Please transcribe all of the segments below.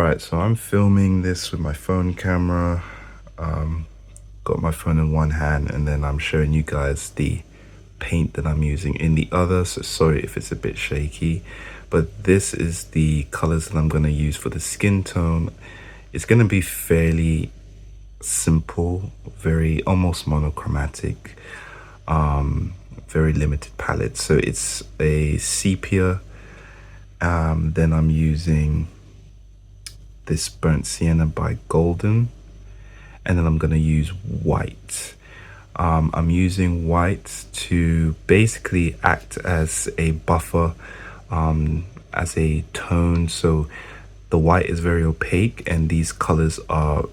Right, so I'm filming this with my phone camera. Got my phone in one hand, and then I'm showing you guys the paint that I'm using in the other. So sorry if it's a bit shaky, but this is the colors that I'm going to use for the skin tone. It's going to be fairly simple, very almost monochromatic, very limited palette. So it's a sepia. Then I'm using this burnt sienna by Golden, and then I'm going to use white. I'm using white to basically act as a buffer, as a tone. So the white is very opaque and these colors are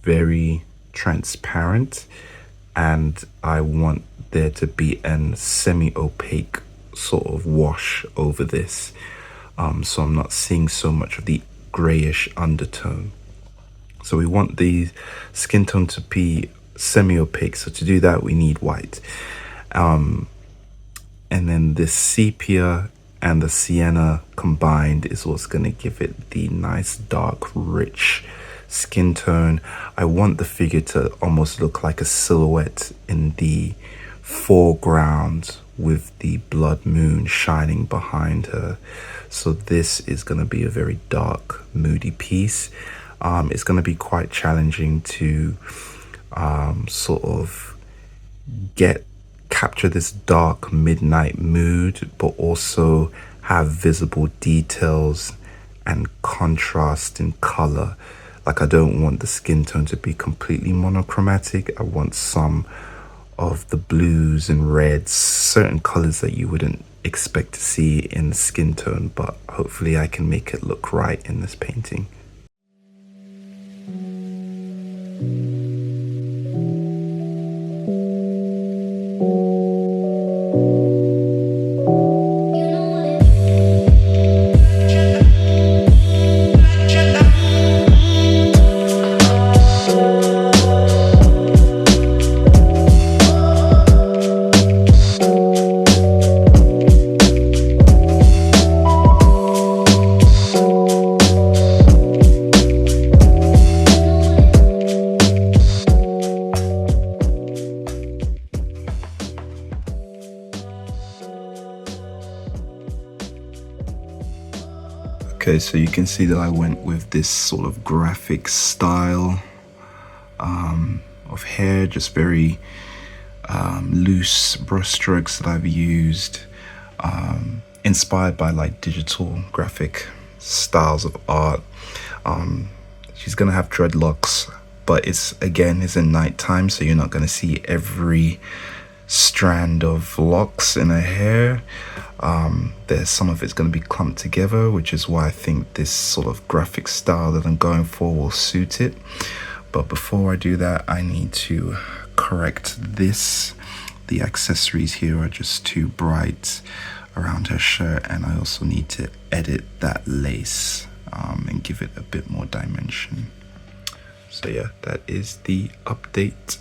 very transparent, and I want there to be an semi-opaque sort of wash over this, so I'm not seeing so much of the grayish undertone. So we want the skin tone to be semi-opaque, so to do that we need white, and then this sepia and the sienna combined is what's going to give it the nice dark rich skin tone. I want the figure to almost look like a silhouette in the foreground with the blood moon shining behind her. So this is going to be a very dark, moody piece. It's going to be quite challenging to sort of capture this dark midnight mood, but also have visible details and contrast in color. Like, I don't want the skin tone to be completely monochromatic. I want some of the blues and reds, certain colors that you wouldn't expect to see in the skin tone, but hopefully I can make it look right in this painting. Okay, so you can see that I went with this sort of graphic style of hair, just very loose brush strokes that I've used, inspired by like digital graphic styles of art. She's gonna have dreadlocks, but it's in nighttime, so you're not gonna see every strand of locks in her hair. There's some of it's going to be clumped together, which is why I think this sort of graphic style that I'm going for will suit it. But before I do that, I need to correct this. The accessories here are just too bright around her shirt, and I also need to edit that lace and give it a bit more dimension. So yeah, that is the update.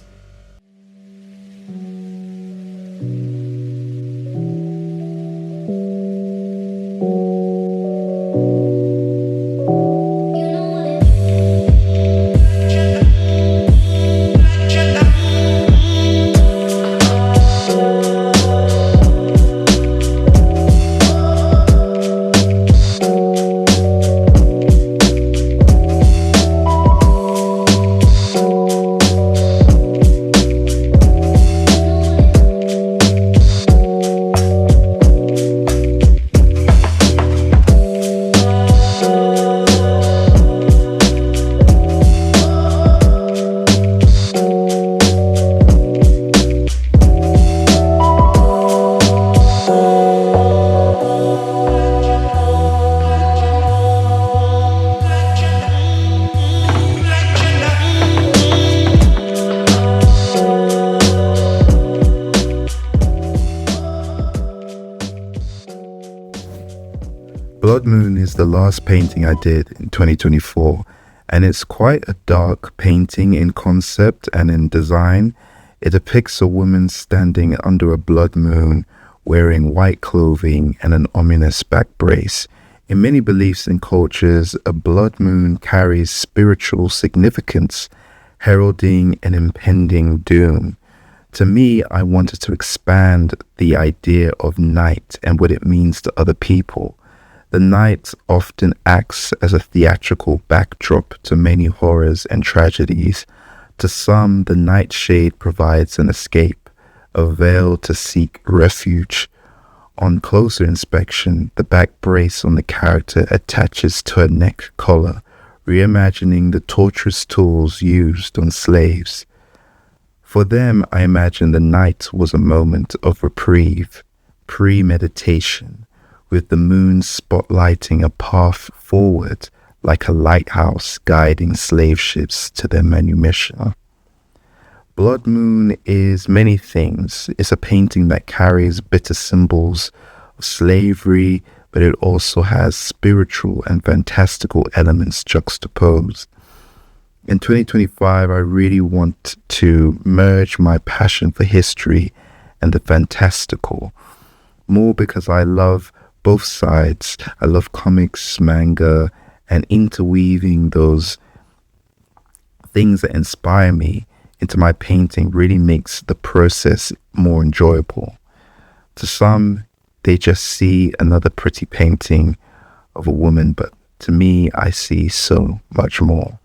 Blood Moon is the last painting I did in 2024, and it's quite a dark painting in concept and in design. It depicts a woman standing under a blood moon wearing white clothing and an ominous back brace In many beliefs and cultures, a blood moon carries spiritual significance, heralding an impending doom. To me, I wanted to expand the idea of night and what it means to other people. The night often acts as a theatrical backdrop to many horrors and tragedies. To some, the nightshade provides an escape, a veil to seek refuge. On closer inspection, the back brace on the character attaches to a neck collar, reimagining the torturous tools used on slaves. For them, I imagine the night was a moment of reprieve, premeditation, with the moon spotlighting a path forward like a lighthouse guiding slave ships to their manumission. Blood Moon is many things. It's a painting that carries bitter symbols of slavery, but it also has spiritual and fantastical elements juxtaposed. In 2025, I really want to merge my passion for history and the fantastical, more because I love both sides. I love comics, manga, and interweaving those things that inspire me into my painting really makes the process more enjoyable. To some, they just see another pretty painting of a woman, but to me, I see so much more.